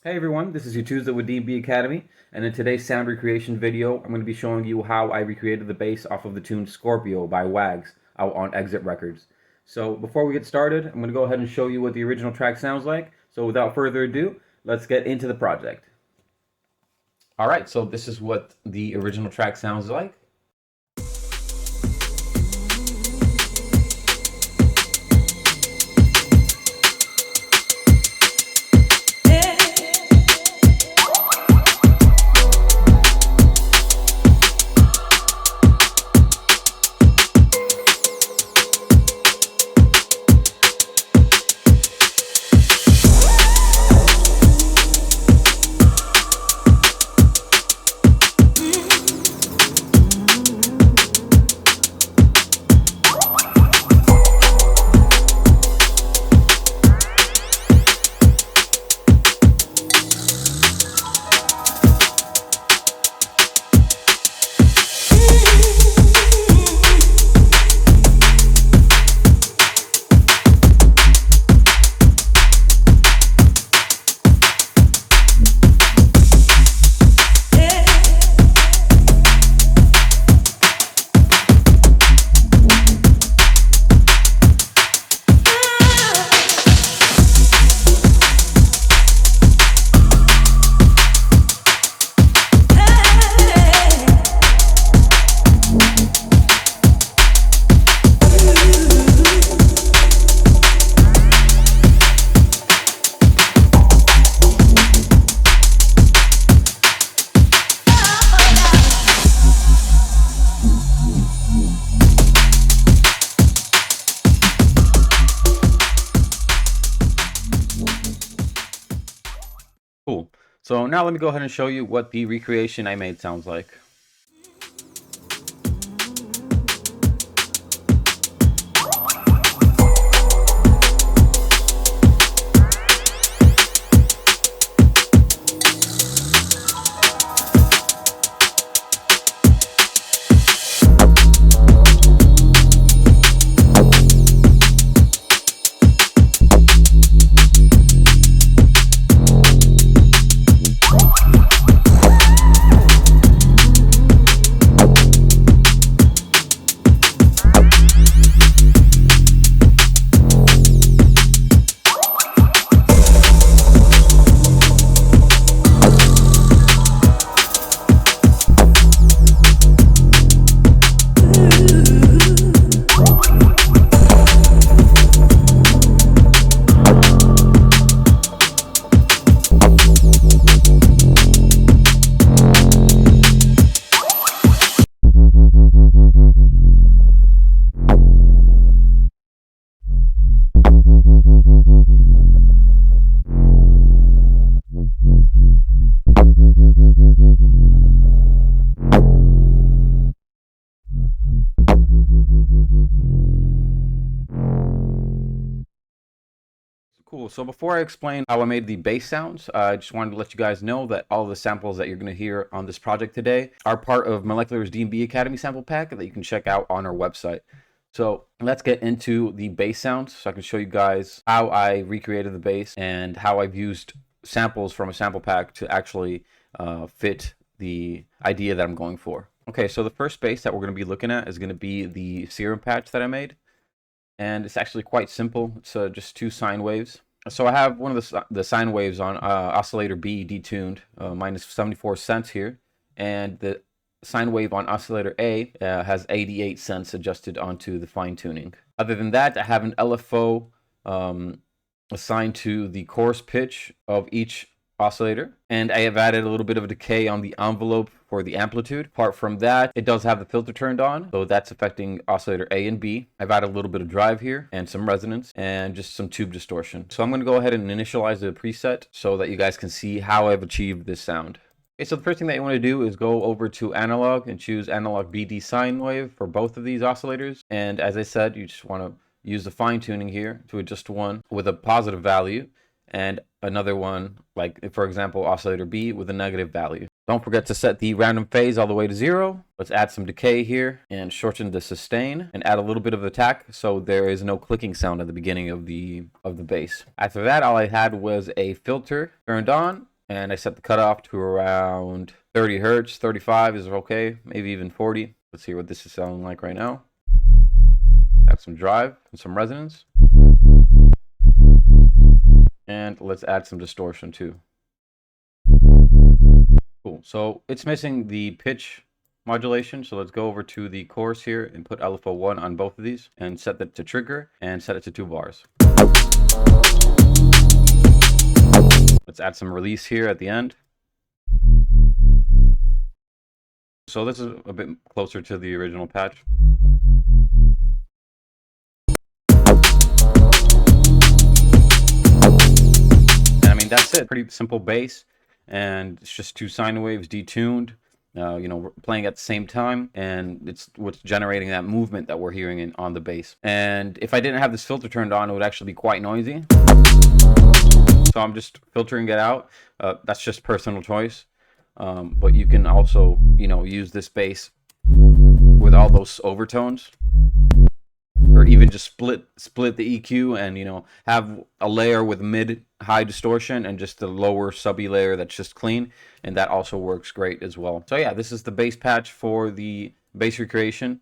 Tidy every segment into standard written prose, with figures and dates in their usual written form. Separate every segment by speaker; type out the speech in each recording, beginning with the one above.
Speaker 1: Hey everyone, this is your Tuesday with DNB Academy, and in today's sound recreation video, I'm going to be showing you how I recreated the bass off of the tune Scorpio by WAGZ out on Exit Records. So before we get started, I'm going to go ahead and show you what the original track sounds like. So without further ado, let's get into the project. Alright, so this is what the original track sounds like. Cool. So now let me go ahead and show you what the recreation I made sounds like. Cool. So before I explain how I made the bass sounds, I just wanted to let you guys know that all of the samples that you're going to hear on this project today are part of Molecular's DNB Academy sample pack that you can check out on our website. So let's get into the bass sounds so I can show you guys how I recreated the bass and how I've used samples from a sample pack to actually fit the idea that I'm going for. Okay, so the first bass that we're going to be looking at is going to be the Serum patch that I made. And it's actually quite simple. It's just two sine waves. So I have one of the sine waves on oscillator B detuned, minus 74 cents here, and the sine wave on oscillator A has 88 cents adjusted onto the fine tuning. Other than that, I have an LFO assigned to the coarse pitch of each oscillator, and I have added a little bit of a decay on the envelope for the amplitude. Apart from that, it does have the filter turned on, so that's affecting oscillator A and B. I've added a little bit of drive here and some resonance and just some tube distortion. So I'm going to go ahead and initialize the preset so that you guys can see how I've achieved this sound. Okay, so the first thing that you want to do is go over to analog and choose analog BD sine wave for both of these oscillators. And as I said, you just want to use the fine tuning here to adjust one with a positive value and another one, like for example, oscillator B with a negative value. Don't forget to set the random phase all the way to 0. Let's add some decay here and shorten the sustain and add a little bit of attack so there is no clicking sound at the beginning of the bass. After that, all I had was a filter turned on And I set the cutoff to around 30 hertz. 35 is okay, maybe even 40. Let's see what this is sounding like right now. Add some drive and some resonance. And let's add some distortion too. Cool. So it's missing the pitch modulation. So let's go over to the chorus here and put LFO1 on both of these and set that to trigger and set it to 2 bars. Let's add some release here at the end. So this is a bit closer to the original patch. And I mean, that's it. Pretty simple bass, and it's just 2 sine waves detuned, you know, playing at the same time, and it's what's generating that movement that we're hearing on the bass. And if I didn't have this filter turned on, it would actually be quite noisy. So I'm just filtering it out. That's just personal choice. But you can also, you know, use this bass with all those overtones, or even just split the EQ and, you know, have a layer with mid-high distortion and just the lower subby layer that's just clean, and that also works great as well. So yeah, this is the bass patch for the bass recreation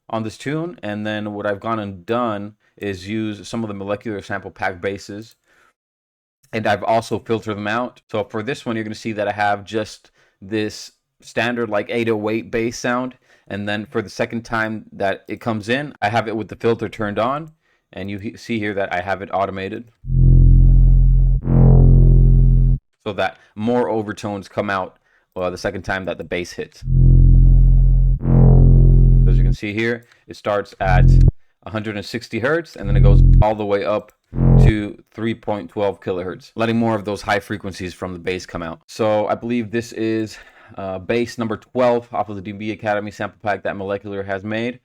Speaker 1: on this tune. And then what I've gone and done is use some of the molecular sample pack basses, and I've also filtered them out. So for this one, you're going to see that I have just this standard like 808 bass sound, and then for the second time that it comes in, I have it with the filter turned on, and you see here that I have it automated so that more overtones come out the second time that the bass hits. As you can see here, it starts at 160 hertz and then it goes all the way up to 3.12 kilohertz, letting more of those high frequencies from the bass come out. So I believe this is bass number 12 off of the DNB Academy sample pack that Molecular has made.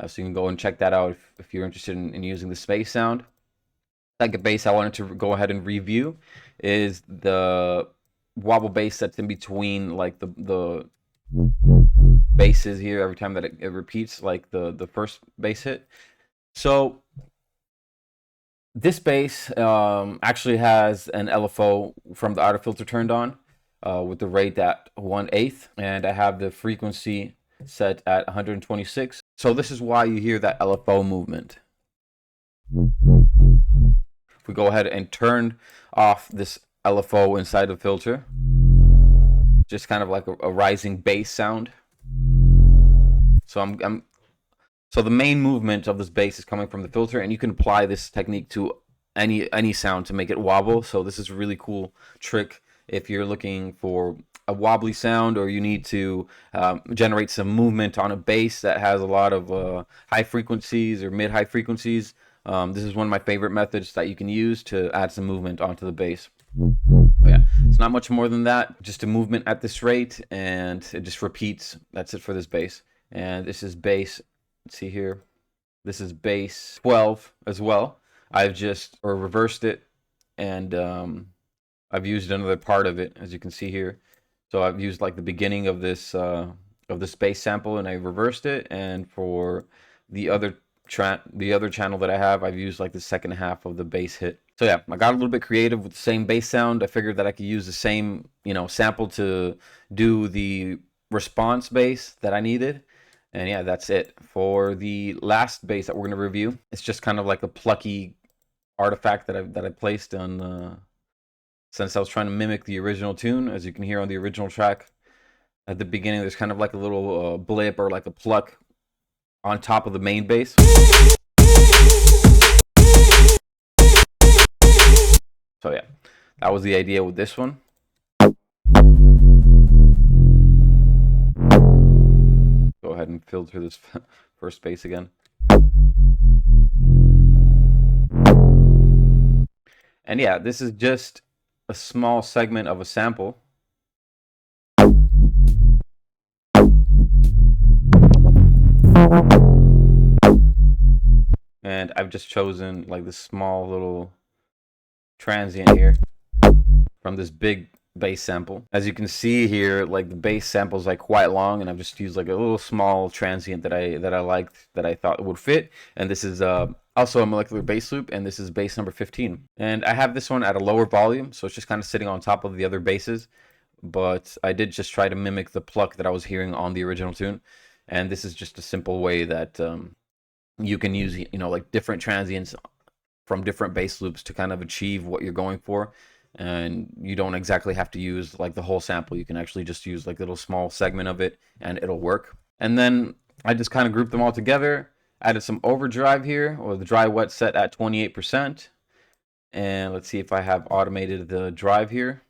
Speaker 1: So you can go and check that out if you're interested in using the bass sound. Second bass I wanted to go ahead and review is the wobble bass that's in between like the basses here every time that it repeats, like the first bass hit. So this bass actually has an LFO from the auto filter turned on with the rate at 1/8, and I have the frequency set at 126. So this is why you hear that LFO movement. If we go ahead and turn off this LFO inside the filter, just kind of like a rising bass sound. So so the main movement of this bass is coming from the filter, and you can apply this technique to any sound to make it wobble. So this is a really cool trick if you're looking for a wobbly sound, or you need to generate some movement on a bass that has a lot of high frequencies or mid-high frequencies. This is one of my favorite methods that you can use to add some movement onto the bass. But yeah, it's not much more than that, just a movement at this rate, and it just repeats. That's it for this bass. And this is bass, let's see here, this is bass 12 as well. I've just reversed it, and I've used another part of it, as you can see here. So I've used like the beginning of this bass sample, and I reversed it, and for the other channel that I have, I've used like the second half of the bass hit. So yeah, I got a little bit creative with the same bass sound. I figured that I could use the same, you know, sample to do the response bass that I needed. And yeah, that's it. For the last bass that we're going to review, it's just kind of like a plucky artifact that I placed on since I was trying to mimic the original tune. As you can hear on the original track, at the beginning there's kind of like a little blip or like a pluck on top of the main bass. So yeah, that was the idea with this one. Go ahead and filter this first bass again. And yeah, this is just a small segment of a sample. And I've just chosen like this small little transient here from this big bass sample. As you can see here, like the bass sample is like quite long, and I've just used like a little small transient that I liked, that I thought would fit. And this is also a molecular bass loop, and this is bass number 15. And I have this one at a lower volume, so it's just kind of sitting on top of the other basses. But I did just try to mimic the pluck that I was hearing on the original tune. And this is just a simple way that you can use, you know, like different transients from different bass loops to kind of achieve what you're going for. And you don't exactly have to use like the whole sample. You can actually just use like a little small segment of it and it'll work. And then I just kind of grouped them all together, added some overdrive here, or the dry wet set at 28%. And let's see if I have automated the drive here.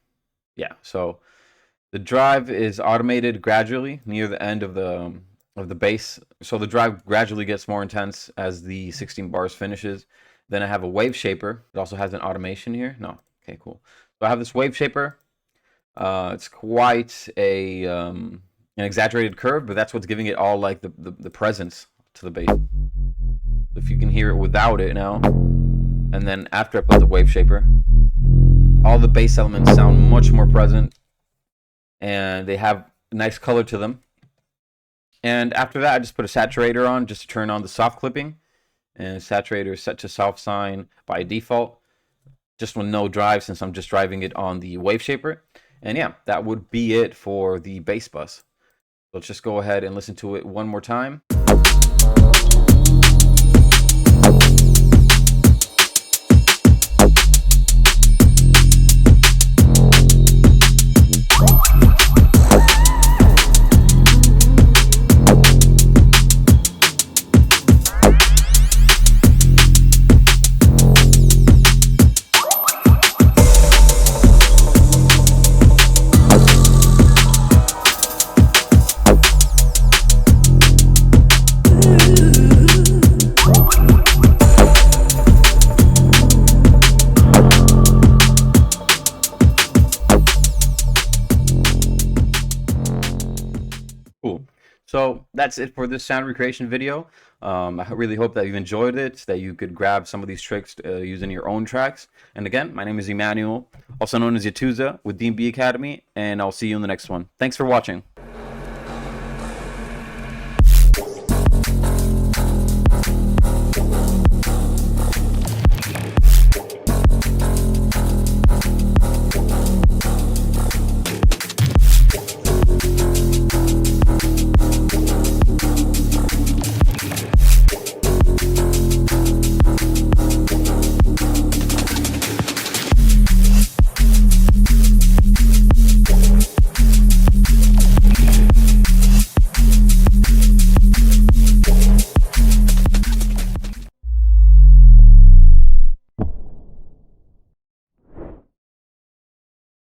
Speaker 1: Yeah, so the drive is automated gradually near the end of the bass. So the drive gradually gets more intense as the 16 bars finishes. Then I have a wave shaper. It also has an automation here. No. Okay, cool. So I have this wave shaper. It's quite a an exaggerated curve, but that's what's giving it all like the presence to the bass. If you can hear it without it now, and then after I put the wave shaper, all the bass elements sound much more present, and they have nice color to them. And after that, I just put a saturator on just to turn on the soft clipping, and saturator is set to soft sign by default, just with no drive, since I'm just driving it on the wave shaper. And yeah, that would be it for the bass bus. So let's just go ahead and listen to it one more time. Cool. So that's it for this sound recreation video. I really hope that you've enjoyed it, that you could grab some of these tricks using your own tracks. And again, my name is Emmanuel, also known as Yatuza with DNB Academy, and I'll see you in the next one. Thanks for watching.